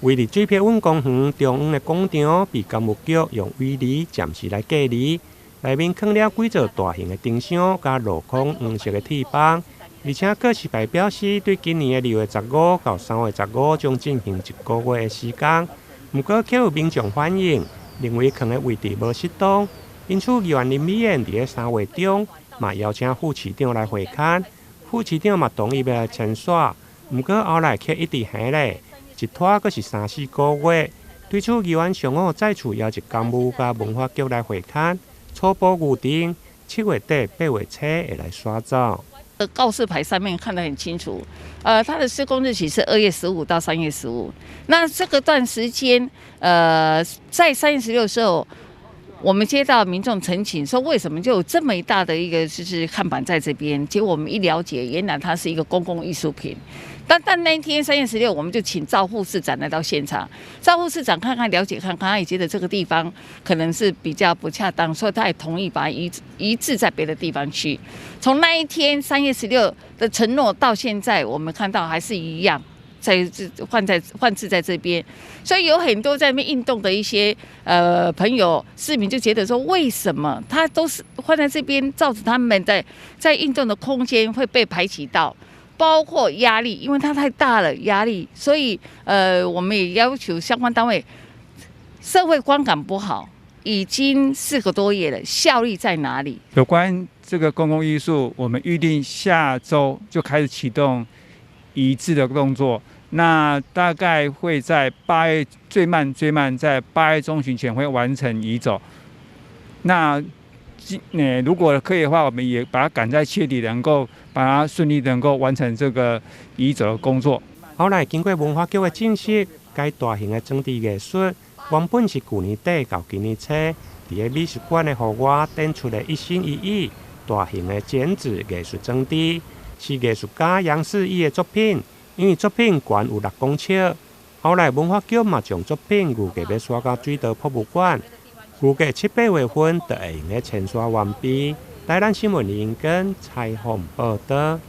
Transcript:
位于水碧运公园中央的广场，被工务局用围篱暂时来隔离，内面放了几座大型的灯箱，加镂空黄色的铁板，而且各市牌表示对今年的2月15到3月15将进行1个月的时间。不过，却有民众反映，认为放的位置无适当，因此议员林美燕伫3月中嘛邀请副市长来会勘，副市长嘛同意要来签刷，不过后来却一直下咧。一拖阁是3、4个月，对此议员上午再次邀集公务甲文化局来会勘，初步预定7月底8月初会来刷走。告示牌上面看得很清楚，它的施工日期是2月15到3月15。那这个段时间，在3月16的时候，我们接到民众陈情说，为什么就有这么一大的一个就是看板在这边？结果我们一了解，原来它是一个公共艺术品。但那一天3月16，我们就请赵副市长来到现场。赵副市长看看了解看看，他也觉得这个地方可能是比较不恰当，所以他也同意把它移置在别的地方去。从那一天3月16的承诺到现在，我们看到还是一样。换置在这边，所以有很多在那边运动的一些朋友市民就觉得说，为什么他都是换在这边，造成他们在运动的空间会被排挤到，包括压力，因为它太大了压力，所以我们也要求相关单位，社会观感不好，已经4个多月了，效率在哪里？有关这个公共艺术，我们预定下周就开始启动移置的动作。那大概会在8月最慢在8月中旬前会完成移走。那如果可以的话，我们也把它赶在7月底，能够把它顺利能够完成这个移走的工作。后来经过文化局的证实，该大型的装置艺术原本是去年底到今年初，伫美术馆的户外展出的一心一意大型的剪纸艺术装置，是艺术家杨世义的作品。因为作品悬有6公尺，后来文化局嘛将作品预计要刷到水道博物馆，预计7、8月份就会用个签刷完毕。台南新闻林根采访报道。